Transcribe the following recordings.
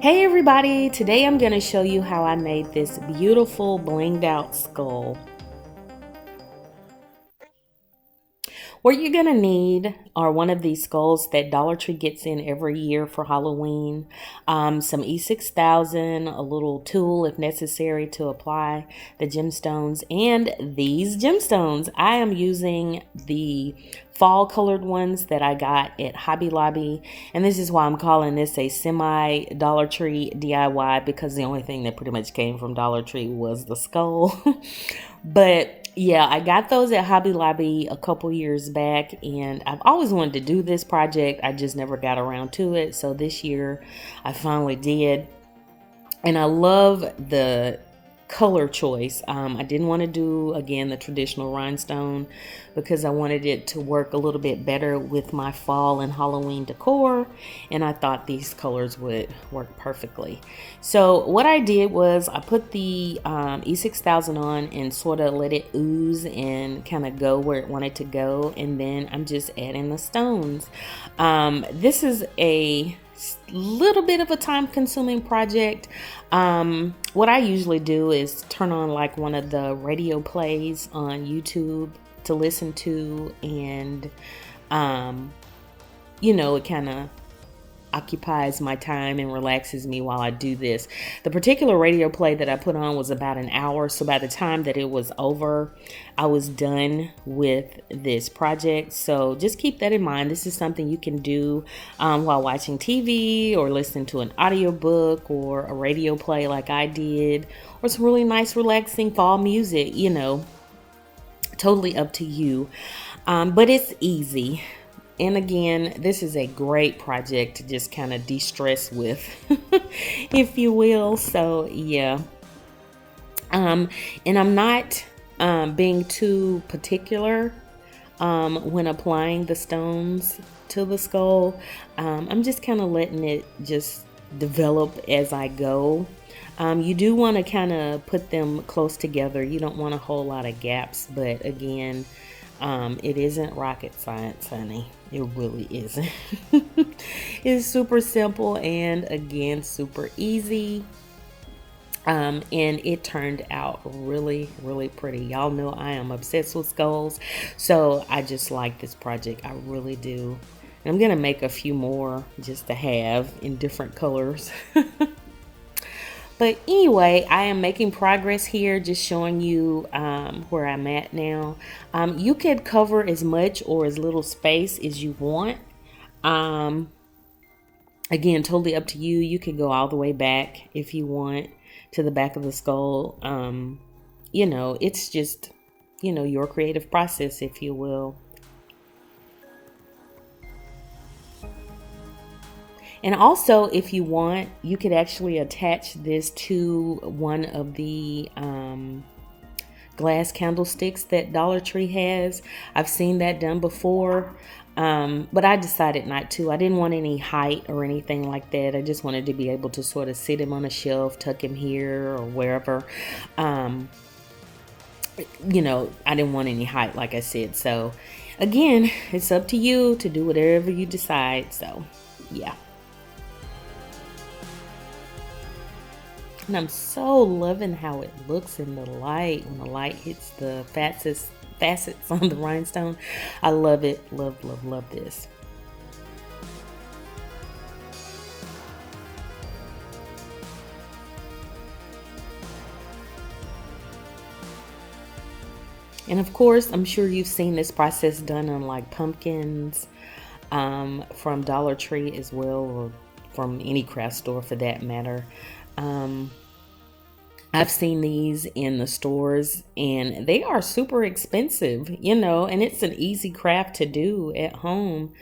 Hey everybody, today I'm going to show you how I made this beautiful blinged out skull. What you're going to need are one of these skulls that Dollar Tree gets in every year for Halloween, some E6000, a little tool if necessary to apply the gemstones, and these gemstones. I am using the fall colored ones that I got at Hobby Lobby, and this is why I'm calling this a semi Dollar Tree DIY, because the only thing that pretty much came from Dollar Tree was the skull. But yeah, I got those at Hobby Lobby a couple years back, and I've always wanted to do this project. I just never got around to it. So this year I finally did. And I love the color choice. I didn't want to do, again, the traditional rhinestone because I wanted it to work a little bit better with my fall and Halloween decor, and I thought these colors would work perfectly. So what I did was I put the E6000 on and sort of let it ooze and kind of go where it wanted to go, and then I'm just adding the stones. This is a little bit of a time-consuming project. What I usually do is turn on like one of the radio plays on YouTube to listen to, and it kind of occupies my time and relaxes me while I do this. The particular radio play that I put on was about an hour, so by the time that it was over, I was done with this project. So just keep that in mind. This is something you can do while watching TV or listening to an audiobook or a radio play like I did, or some really nice relaxing fall music, totally up to you. But it's easy. And again, this is a great project to just kind of de-stress with, if you will. So yeah. And I'm not being too particular when applying the stones to the skull. I'm just kind of letting it just develop as I go. You do want to kind of put them close together. You don't want a whole lot of gaps, but again, it isn't rocket science, honey. It really isn't. It's super simple and again, super easy. And it turned out really, really pretty. Y'all know I am obsessed with skulls, so I just like this project. I really do. And I'm gonna make a few more just to have in different colors. But anyway, I am making progress here, just showing you where I'm at now. You could cover as much or as little space as you want. Again, totally up to you. You can go all the way back if you want to the back of the skull. It's just, your creative process, if you will. And also, if you want, you could actually attach this to one of the glass candlesticks that Dollar Tree has. I've seen that done before, but I decided not to. I didn't want any height or anything like that. I just wanted to be able to sort of sit him on a shelf, tuck him here or wherever. I didn't want any height, like I said. So again, it's up to you to do whatever you decide. So yeah. And I'm so loving how it looks in the light when the light hits the facets on the rhinestone. I love it. Love, love, love this. And of course, I'm sure you've seen this process done on like pumpkins from Dollar Tree as well, or from any craft store for that matter. I've seen these in the stores and they are super expensive, and it's an easy craft to do at home.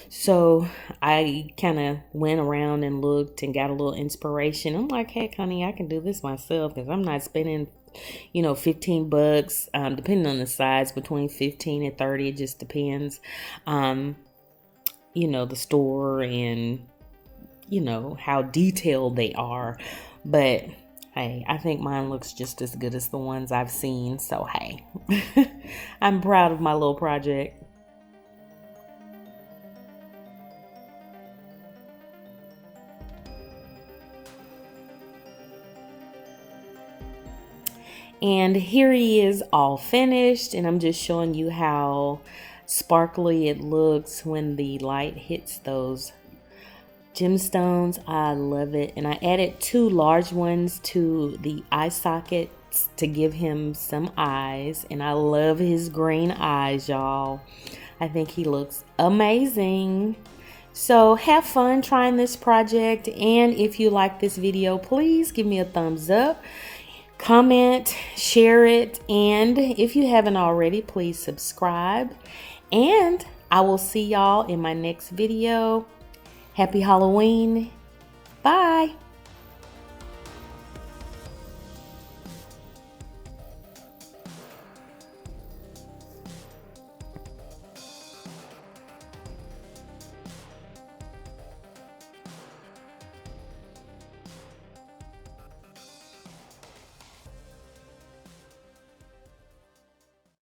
So I kind of went around and looked and got a little inspiration. I'm like, heck, honey, I can do this myself because I'm not spending, $15, depending on the size, between 15 and 30. It just depends, the store and, how detailed they are. But hey, I think mine looks just as good as the ones I've seen. So hey, I'm proud of my little project. And here he is all finished, and I'm just showing you how sparkly it looks when the light hits those gemstones. I love it. And I added 2 large ones to the eye sockets to give him some eyes, and I love his green eyes, y'all. I think he looks amazing. So have fun trying this project, and if you like this video, please give me a thumbs up, comment, share it, and if you haven't already, please subscribe. And I will see y'all in my next video. Happy Halloween. Bye.